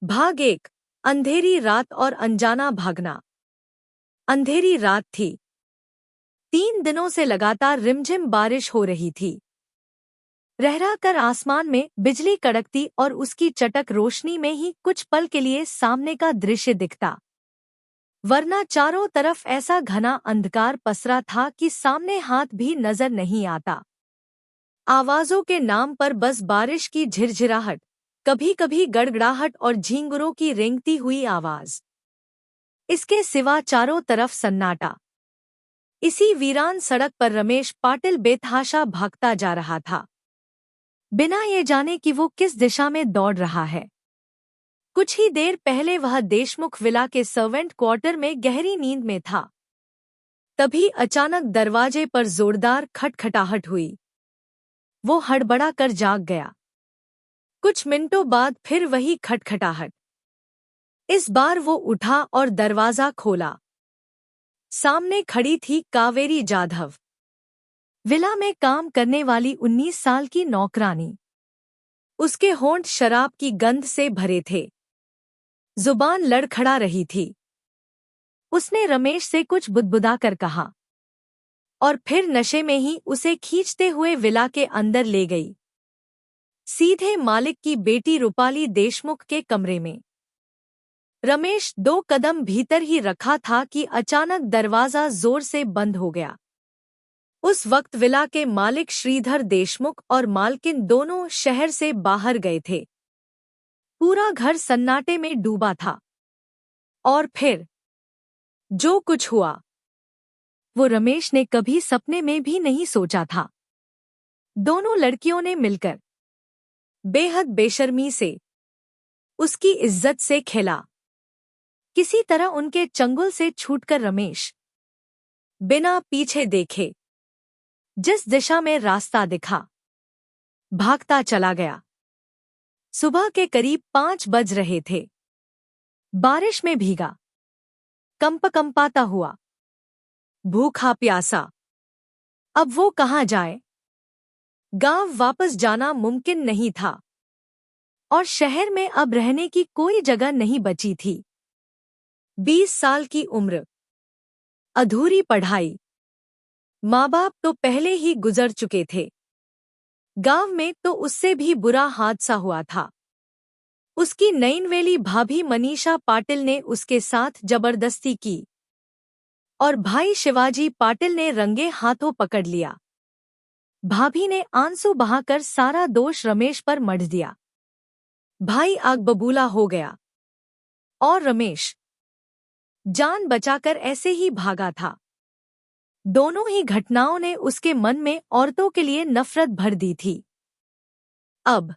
भाग 1। अंधेरी रात और अनजाना भागना। अंधेरी रात थी। 3 दिनों से लगातार रिमझिम बारिश हो रही थी। रहरा कर आसमान में बिजली कड़कती और उसकी चटक रोशनी में ही कुछ पल के लिए सामने का दृश्य दिखता, वरना चारों तरफ ऐसा घना अंधकार पसरा था कि सामने हाथ भी नजर नहीं आता। आवाजों के नाम पर बस बारिश की झिरझिराहट, कभी कभी गड़गड़ाहट और झींगुरों की रेंगती हुई आवाज। इसके सिवा चारों तरफ सन्नाटा। इसी वीरान सड़क पर रमेश पाटिल बेतहाशा भागता जा रहा था, बिना ये जाने कि वो किस दिशा में दौड़ रहा है। कुछ ही देर पहले वह देशमुख विला के सर्वेंट क्वार्टर में गहरी नींद में था। तभी अचानक दरवाजे पर जोरदार खटखटाहट हुई। वो हड़बड़ा कर जाग गया। कुछ मिनटों बाद फिर वही खटखटाहट। इस बार वो उठा और दरवाजा खोला। सामने खड़ी थी कावेरी जाधव, विला में काम करने वाली 19 साल की नौकरानी। उसके होंठ शराब की गंध से भरे थे, जुबान लड़खड़ा रही थी। उसने रमेश से कुछ बुदबुदा कर कहा और फिर नशे में ही उसे खींचते हुए विला के अंदर ले गई, सीधे मालिक की बेटी रूपाली देशमुख के कमरे में। रमेश 2 कदम भीतर ही रखा था कि अचानक दरवाजा जोर से बंद हो गया। उस वक्त विला के मालिक श्रीधर देशमुख और मालकिन दोनों शहर से बाहर गए थे। पूरा घर सन्नाटे में डूबा था। और फिर जो कुछ हुआ, वो रमेश ने कभी सपने में भी नहीं सोचा था। दोनों लड़कियों ने मिलकर बेहद बेशर्मी से उसकी इज्जत से खेला। किसी तरह उनके चंगुल से छूटकर रमेश बिना पीछे देखे जिस दिशा में रास्ता दिखा, भागता चला गया। सुबह के करीब 5 बज रहे थे। बारिश में भीगा, कंपकंपाता हुआ, भूखा प्यासा। अब वो कहाँ जाए? गांव वापस जाना मुमकिन नहीं था और शहर में अब रहने की कोई जगह नहीं बची थी। 20 साल की उम्र, अधूरी पढ़ाई, माँ बाप तो पहले ही गुजर चुके थे। गांव में तो उससे भी बुरा हादसा हुआ था। उसकी नईनवेली भाभी मनीषा पाटिल ने उसके साथ जबरदस्ती की और भाई शिवाजी पाटिल ने रंगे हाथों पकड़ लिया। भाभी ने आंसू बहाकर सारा दोष रमेश पर मढ़ दिया। भाई आग बबूला हो गया और रमेश जान बचाकर ऐसे ही भागा था। दोनों ही घटनाओं ने उसके मन में औरतों के लिए नफरत भर दी थी। अब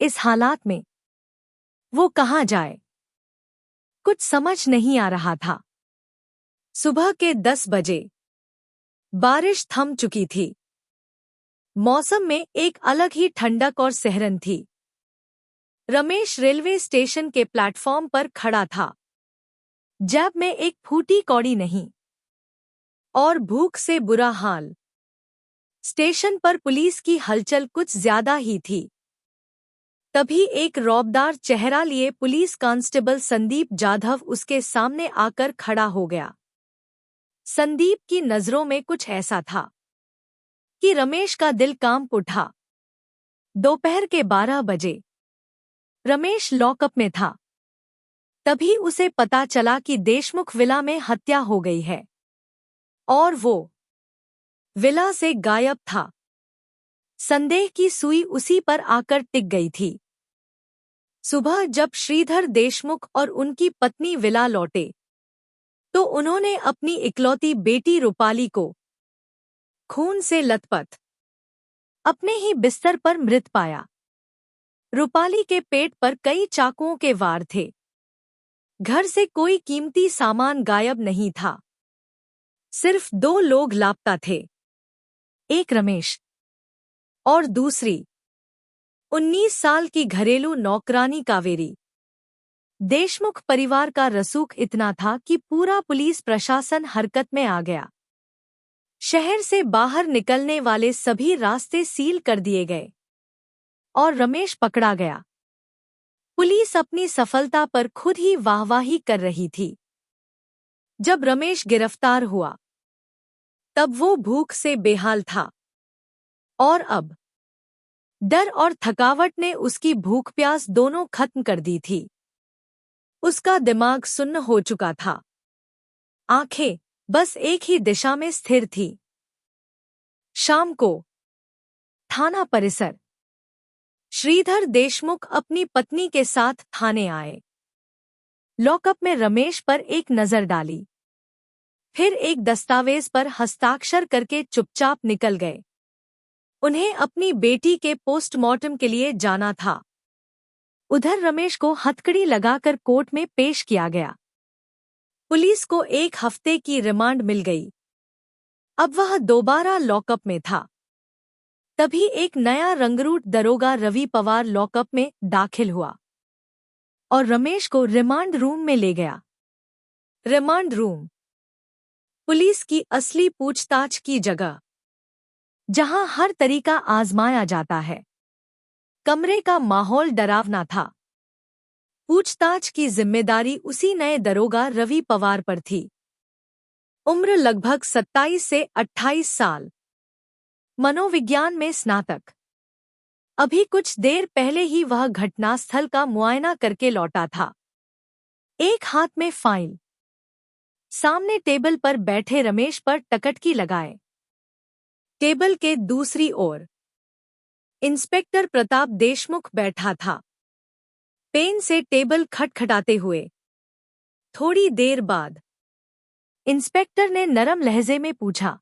इस हालात में वो कहाँ जाए, कुछ समझ नहीं आ रहा था। सुबह के 10 बजे बारिश थम चुकी थी। मौसम में एक अलग ही ठंडक और सहरन थी। रमेश रेलवे स्टेशन के प्लेटफॉर्म पर खड़ा था। जेब में एक फूटी कौड़ी नहीं और भूख से बुरा हाल। स्टेशन पर पुलिस की हलचल कुछ ज्यादा ही थी। तभी एक रौबदार चेहरा लिए पुलिस कांस्टेबल संदीप जाधव उसके सामने आकर खड़ा हो गया। संदीप की नजरों में कुछ ऐसा था कि रमेश का दिल कांप उठा। दोपहर के 12 बजे रमेश लॉकअप में था। तभी उसे पता चला कि देशमुख विला में हत्या हो गई है और वो विला से गायब था। संदेह की सुई उसी पर आकर टिक गई थी। सुबह जब श्रीधर देशमुख और उनकी पत्नी विला लौटे तो उन्होंने अपनी इकलौती बेटी रूपाली को खून से लथपथ अपने ही बिस्तर पर मृत पाया। रूपाली के पेट पर कई चाकुओं के वार थे। घर से कोई कीमती सामान गायब नहीं था। सिर्फ 2 लोग लापता थे, एक रमेश और दूसरी 19 साल की घरेलू नौकरानी कावेरी। देशमुख परिवार का रसूख इतना था कि पूरा पुलिस प्रशासन हरकत में आ गया। शहर से बाहर निकलने वाले सभी रास्ते सील कर दिए गए और रमेश पकड़ा गया। पुलिस अपनी सफलता पर खुद ही वाहवाही कर रही थी। जब रमेश गिरफ्तार हुआ तब वो भूख से बेहाल था और अब डर और थकावट ने उसकी भूख प्यास दोनों खत्म कर दी थी। उसका दिमाग सुन्न हो चुका था, आंखें बस एक ही दिशा में स्थिर थी। शाम को थाना परिसर। श्रीधर देशमुख अपनी पत्नी के साथ थाने आए। लॉकअप में रमेश पर एक नजर डाली, फिर एक दस्तावेज पर हस्ताक्षर करके चुपचाप निकल गए। उन्हें अपनी बेटी के पोस्टमार्टम के लिए जाना था। उधर रमेश को हथकड़ी लगाकर कोर्ट में पेश किया गया। पुलिस को 1 हफ्ते की रिमांड मिल गई। अब वह दोबारा लॉकअप में था। तभी एक नया रंगरूट दरोगा रवि पवार लॉकअप में दाखिल हुआ और रमेश को रिमांड रूम में ले गया। रिमांड रूम पुलिस की असली पूछताछ की जगह, जहां हर तरीका आजमाया जाता है। कमरे का माहौल डरावना था। पूछताछ की जिम्मेदारी उसी नए दरोगा रवि पवार पर थी। उम्र लगभग 27 से 28 साल। मनोविज्ञान में स्नातक। अभी कुछ देर पहले ही वह घटनास्थल का मुआयना करके लौटा था। एक हाथ में फाइल, सामने टेबल पर बैठे रमेश पर टकटकी लगाए। टेबल के दूसरी ओर इंस्पेक्टर प्रताप देशमुख बैठा था, पेन से टेबल खटखटाते हुए। थोड़ी देर बाद इंस्पेक्टर ने नरम लहजे में पूछा,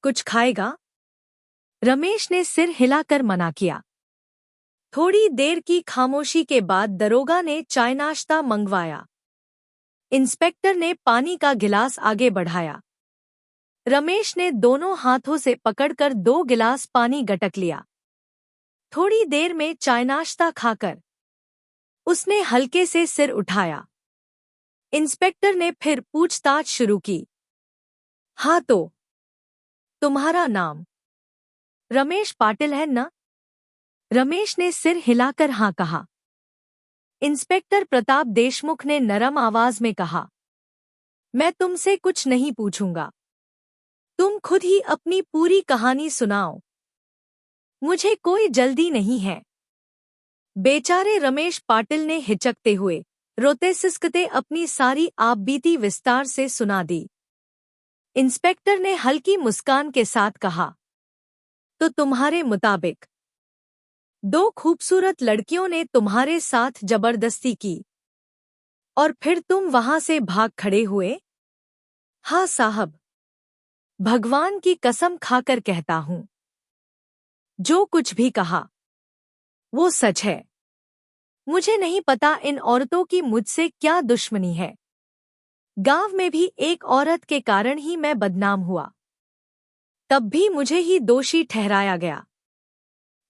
कुछ खाएगा? रमेश ने सिर हिलाकर मना किया। थोड़ी देर की खामोशी के बाद दरोगा ने चाय नाश्ता मंगवाया। इंस्पेक्टर ने पानी का गिलास आगे बढ़ाया। रमेश ने दोनों हाथों से पकड़कर 2 गिलास पानी गटक लिया। थोड़ी देर में चाय नाश्ता खाकर उसने हल्के से सिर उठाया। इंस्पेक्टर ने फिर पूछताछ शुरू की। हाँ तो तुम्हारा नाम रमेश पाटिल है ना? रमेश ने सिर हिलाकर हाँ कहा। इंस्पेक्टर प्रताप देशमुख ने नरम आवाज में कहा, मैं तुमसे कुछ नहीं पूछूंगा, तुम खुद ही अपनी पूरी कहानी सुनाओ। मुझे कोई जल्दी नहीं है। बेचारे रमेश पाटिल ने हिचकते हुए, रोते सिसकते अपनी सारी आपबीती विस्तार से सुना दी। इंस्पेक्टर ने हल्की मुस्कान के साथ कहा, तो तुम्हारे मुताबिक 2 खूबसूरत लड़कियों ने तुम्हारे साथ जबरदस्ती की और फिर तुम वहां से भाग खड़े हुए? हाँ साहब, भगवान की कसम खाकर कहता हूं, जो कुछ भी कहा वो सच है। मुझे नहीं पता इन औरतों की मुझसे क्या दुश्मनी है। गांव में भी एक औरत के कारण ही मैं बदनाम हुआ, तब भी मुझे ही दोषी ठहराया गया,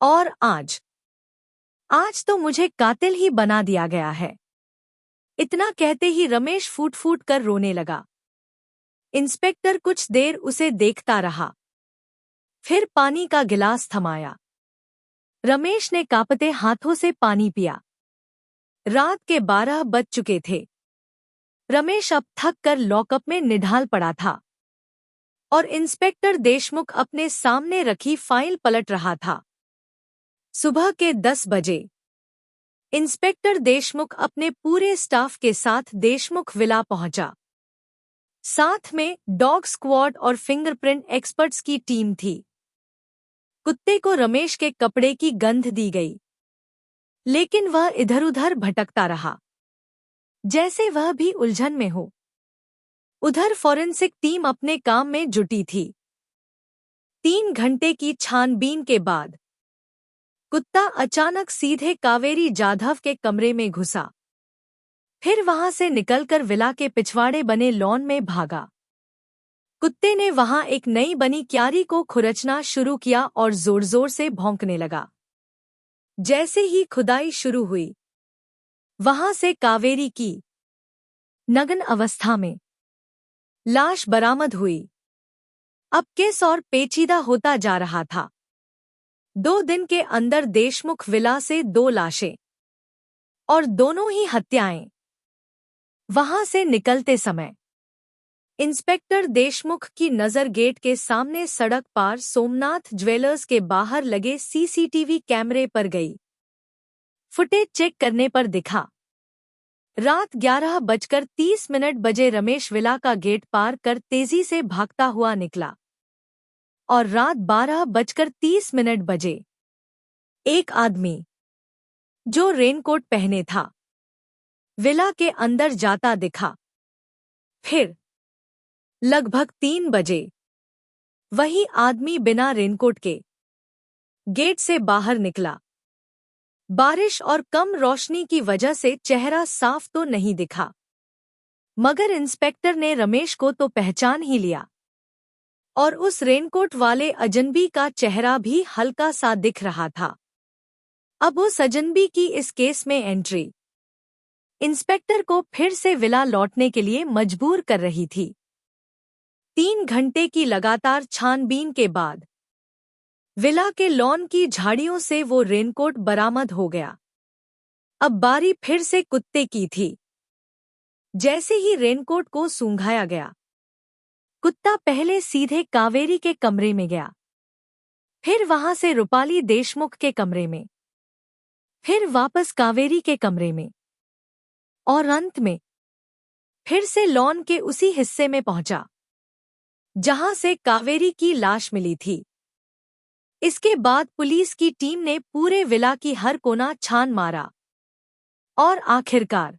और आज तो मुझे कातिल ही बना दिया गया है। इतना कहते ही रमेश फूट फूट कर रोने लगा। इंस्पेक्टर कुछ देर उसे देखता रहा, फिर पानी का गिलास थमाया। रमेश ने कांपते हाथों से पानी पिया। रात के 12 बज चुके थे। रमेश अब थक कर लॉकअप में निढाल पड़ा था और इंस्पेक्टर देशमुख अपने सामने रखी फाइल पलट रहा था। सुबह के 10 बजे इंस्पेक्टर देशमुख अपने पूरे स्टाफ के साथ देशमुख विला पहुंचा। साथ में डॉग स्क्वाड और फिंगरप्रिंट एक्सपर्ट्स की टीम थी। कुत्ते को रमेश के कपड़े की गंध दी गई, लेकिन वह इधर-उधर भटकता रहा, जैसे वह भी उलझन में हो। उधर फॉरेंसिक टीम अपने काम में जुटी थी। 3 घंटे की छानबीन के बाद कुत्ता अचानक सीधे कावेरी जाधव के कमरे में घुसा, फिर वहां से निकलकर विला के पिछवाड़े बने लॉन में भागा। कुत्ते ने वहां एक नई बनी क्यारी को खुरचना शुरू किया और जोर जोर से भौंकने लगा। जैसे ही खुदाई शुरू हुई, वहां से कावेरी की नग्न अवस्था में लाश बरामद हुई। अब केस और पेचीदा होता जा रहा था। 2 दिन के अंदर देशमुख विला से 2 लाशें, और दोनों ही हत्याएं। वहां से निकलते समय इंस्पेक्टर देशमुख की नजर गेट के सामने सड़क पार सोमनाथ ज्वेलर्स के बाहर लगे सीसीटीवी कैमरे पर गई। फुटेज चेक करने पर दिखा रात 11:30 बजे रमेश विला का गेट पार कर तेजी से भागता हुआ निकला और रात 12:30 बजे एक आदमी जो रेनकोट पहने था विला के अंदर जाता दिखा। फिर लगभग 3 बजे वही आदमी बिना रेनकोट के गेट से बाहर निकला। बारिश और कम रोशनी की वजह से चेहरा साफ तो नहीं दिखा, मगर इंस्पेक्टर ने रमेश को तो पहचान ही लिया और उस रेनकोट वाले अजनबी का चेहरा भी हल्का सा दिख रहा था। अब उस अजनबी की इस केस में एंट्री इंस्पेक्टर को फिर से विला लौटने के लिए मजबूर कर रही थी। 3 घंटे की लगातार छानबीन के बाद विला के लॉन की झाड़ियों से वो रेनकोट बरामद हो गया। अब बारी फिर से कुत्ते की थी। जैसे ही रेनकोट को सूंघाया गया, कुत्ता पहले सीधे कावेरी के कमरे में गया, फिर वहां से रूपाली देशमुख के कमरे में, फिर वापस कावेरी के कमरे में और अंत में फिर से लॉन के उसी हिस्से में पहुंचा जहां से कावेरी की लाश मिली थी। इसके बाद पुलिस की टीम ने पूरे विला की हर कोना छान मारा और आखिरकार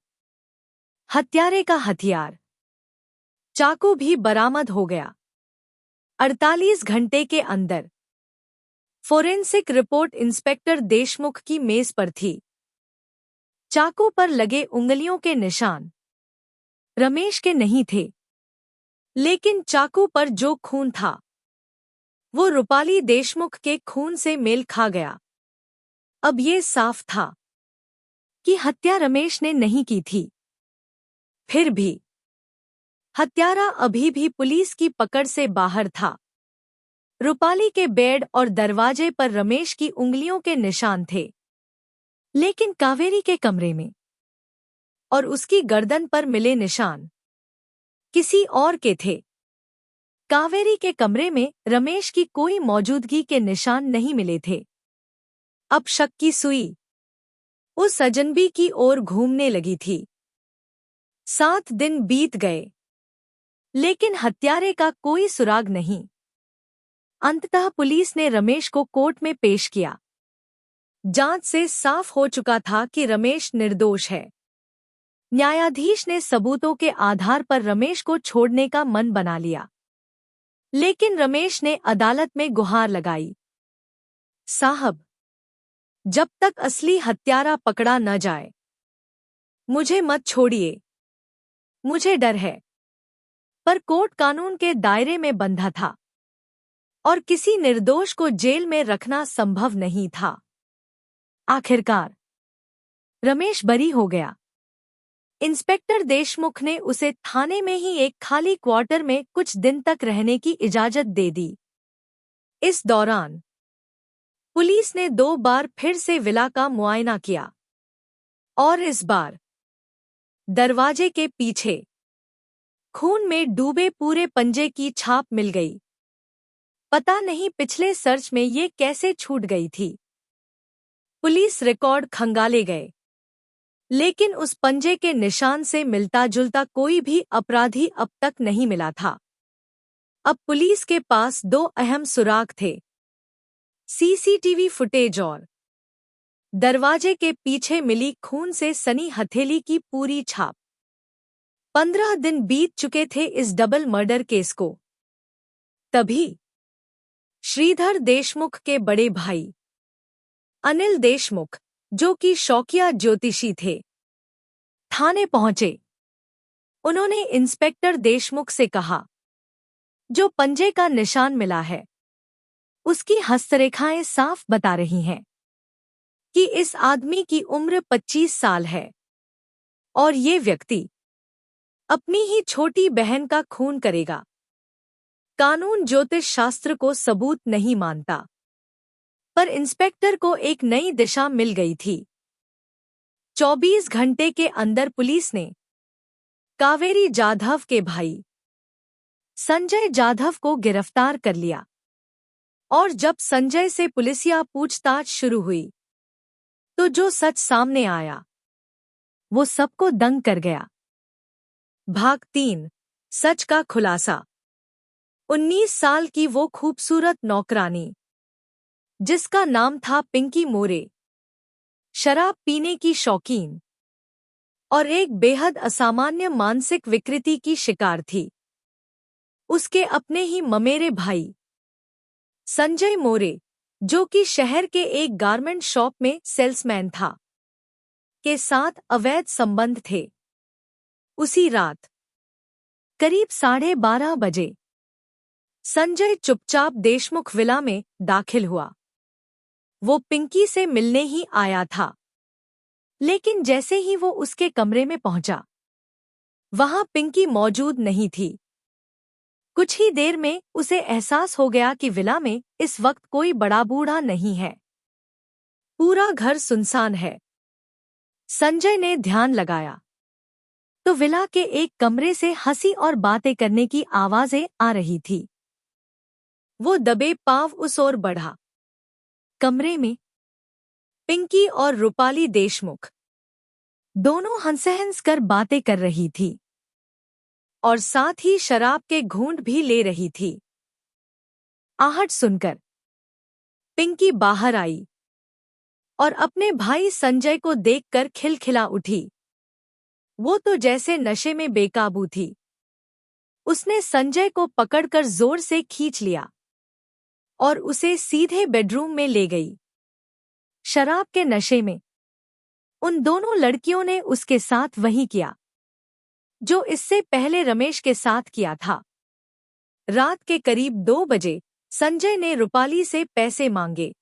हत्यारे का हथियार चाकू भी बरामद हो गया। 48 घंटे के अंदर फोरेंसिक रिपोर्ट इंस्पेक्टर देशमुख की मेज पर थी। चाकू पर लगे उंगलियों के निशान रमेश के नहीं थे, लेकिन चाकू पर जो खून था वो रूपाली देशमुख के खून से मेल खा गया। अब ये साफ था कि हत्या रमेश ने नहीं की थी। फिर भी हत्यारा अभी भी पुलिस की पकड़ से बाहर था। रूपाली के बेड और दरवाजे पर रमेश की उंगलियों के निशान थे, लेकिन कावेरी के कमरे में और उसकी गर्दन पर मिले निशान किसी और के थे। कावेरी के कमरे में रमेश की कोई मौजूदगी के निशान नहीं मिले थे। अब शक की सुई उस अजनबी की ओर घूमने लगी थी। 7 दिन बीत गए, लेकिन हत्यारे का कोई सुराग नहीं। अंततः पुलिस ने रमेश को कोर्ट में पेश किया। जांच से साफ हो चुका था कि रमेश निर्दोष है। न्यायाधीश ने सबूतों के आधार पर रमेश को छोड़ने का मन बना लिया, लेकिन रमेश ने अदालत में गुहार लगाई, साहब, जब तक असली हत्यारा पकड़ा न जाए मुझे मत छोड़िए, मुझे डर है। पर कोर्ट कानून के दायरे में बंधा था और किसी निर्दोष को जेल में रखना संभव नहीं था। आखिरकार रमेश बरी हो गया। इंस्पेक्टर देशमुख ने उसे थाने में ही एक खाली क्वार्टर में कुछ दिन तक रहने की इजाजत दे दी। इस दौरान पुलिस ने 2 बार फिर से विला का मुआयना किया और इस बार दरवाजे के पीछे खून में डूबे पूरे पंजे की छाप मिल गई। पता नहीं पिछले सर्च में ये कैसे छूट गई थी। पुलिस रिकॉर्ड खंगाले गए, लेकिन उस पंजे के निशान से मिलता जुलता कोई भी अपराधी अब तक नहीं मिला था। अब पुलिस के पास 2 अहम सुराग थे, सीसीटीवी फुटेज और दरवाजे के पीछे मिली खून से सनी हथेली की पूरी छाप। 15 दिन बीत चुके थे इस डबल मर्डर केस को। तभी श्रीधर देशमुख के बड़े भाई अनिल देशमुख, जो कि शौकिया ज्योतिषी थे, थाने पहुंचे। उन्होंने इंस्पेक्टर देशमुख से कहा, जो पंजे का निशान मिला है उसकी हस्तरेखाएं साफ बता रही हैं कि इस आदमी की उम्र 25 साल है और ये व्यक्ति अपनी ही छोटी बहन का खून करेगा। कानून ज्योतिष शास्त्र को सबूत नहीं मानता, पर इंस्पेक्टर को एक नई दिशा मिल गई थी। 24 घंटे के अंदर पुलिस ने कावेरी जाधव के भाई संजय जाधव को गिरफ्तार कर लिया। और जब संजय से पुलिसिया पूछताछ शुरू हुई तो जो सच सामने आया वो सबको दंग कर गया। भाग 3, सच का खुलासा। 19 साल की वो खूबसूरत नौकरानी जिसका नाम था पिंकी मोरे, शराब पीने की शौकीन और एक बेहद असामान्य मानसिक विकृति की शिकार थी। उसके अपने ही ममेरे भाई संजय मोरे, जो कि शहर के एक गारमेंट शॉप में सेल्समैन था, के साथ अवैध संबंध थे। उसी रात करीब 12:30 बजे संजय चुपचाप देशमुख विला में दाखिल हुआ। वो पिंकी से मिलने ही आया था, लेकिन जैसे ही वो उसके कमरे में पहुंचा, वहां पिंकी मौजूद नहीं थी। कुछ ही देर में उसे एहसास हो गया कि विला में इस वक्त कोई बड़ा बूढ़ा नहीं है। पूरा घर सुनसान है। संजय ने ध्यान लगाया तो विला के एक कमरे से हंसी और बातें करने की आवाजें आ रही थी। वो दबे पांव उस ओर बढ़ा। कमरे में पिंकी और रूपाली देशमुख दोनों हंस कर बातें कर रही थी और साथ ही शराब के घूंट भी ले रही थी। आहट सुनकर पिंकी बाहर आई और अपने भाई संजय को देखकर खिलखिला उठी। वो तो जैसे नशे में बेकाबू थी। उसने संजय को पकड़कर जोर से खींच लिया और उसे सीधे बेडरूम में ले गई। शराब के नशे में उन दोनों लड़कियों ने उसके साथ वही किया जो इससे पहले रमेश के साथ किया था। रात के करीब 2 बजे संजय ने रूपाली से पैसे मांगे।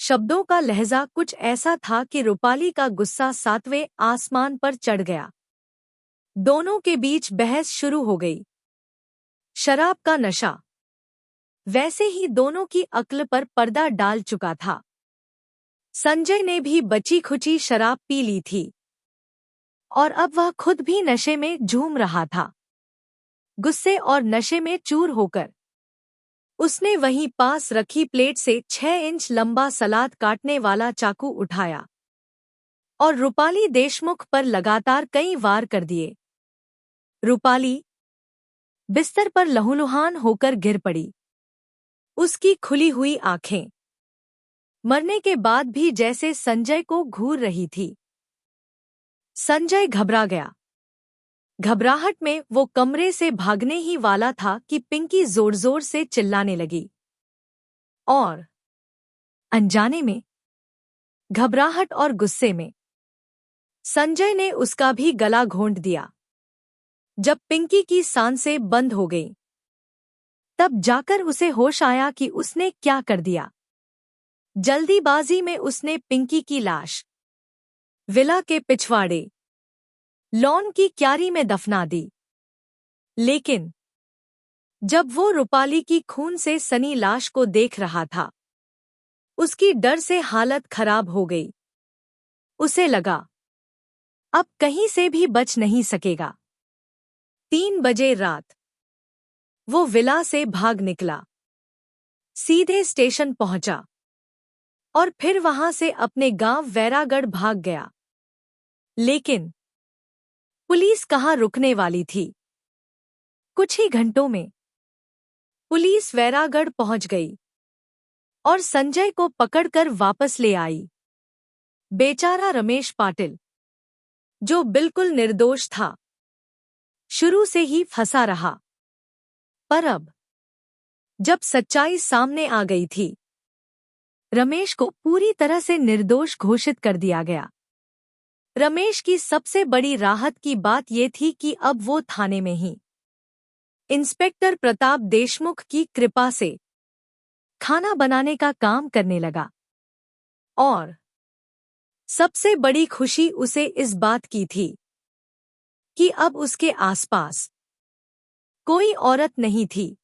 शब्दों का लहजा कुछ ऐसा था कि रूपाली का गुस्सा 7वें आसमान पर चढ़ गया। दोनों के बीच बहस शुरू हो गई। शराब का नशा वैसे ही दोनों की अक्ल पर पर्दा डाल चुका था। संजय ने भी बची खुची शराब पी ली थी और अब वह खुद भी नशे में झूम रहा था। गुस्से और नशे में चूर होकर उसने वहीं पास रखी प्लेट से 6 इंच लंबा सलाद काटने वाला चाकू उठाया और रूपाली देशमुख पर लगातार कई वार कर दिए। रूपाली बिस्तर पर लहूलुहान होकर गिर पड़ी। उसकी खुली हुई आंखें मरने के बाद भी जैसे संजय को घूर रही थी। संजय घबरा गया। घबराहट में वो कमरे से भागने ही वाला था कि पिंकी जोर जोर से चिल्लाने लगी और अनजाने में, घबराहट और गुस्से में संजय ने उसका भी गला घोंट दिया। जब पिंकी की सांसें बंद हो गईं, तब जाकर उसे होश आया कि उसने क्या कर दिया। जल्दीबाजी में उसने पिंकी की लाश विला के पिछवाड़े लॉन की क्यारी में दफना दी। लेकिन जब वो रूपाली की खून से सनी लाश को देख रहा था, उसकी डर से हालत खराब हो गई। उसे लगा अब कहीं से भी बच नहीं सकेगा। 3 बजे रात वो विला से भाग निकला, सीधे स्टेशन पहुंचा और फिर वहां से अपने गांव वैरागढ़ भाग गया। लेकिन पुलिस कहाँ रुकने वाली थी। कुछ ही घंटों में पुलिस वैरागढ़ पहुंच गई और संजय को पकड़कर वापस ले आई। बेचारा रमेश पाटिल, जो बिल्कुल निर्दोष था, शुरू से ही फंसा रहा। पर अब जब सच्चाई सामने आ गई थी, रमेश को पूरी तरह से निर्दोष घोषित कर दिया गया। रमेश की सबसे बड़ी राहत की बात यह थी कि अब वो थाने में ही इंस्पेक्टर प्रताप देशमुख की कृपा से खाना बनाने का काम करने लगा। और सबसे बड़ी खुशी उसे इस बात की थी कि अब उसके आसपास कोई औरत नहीं थी।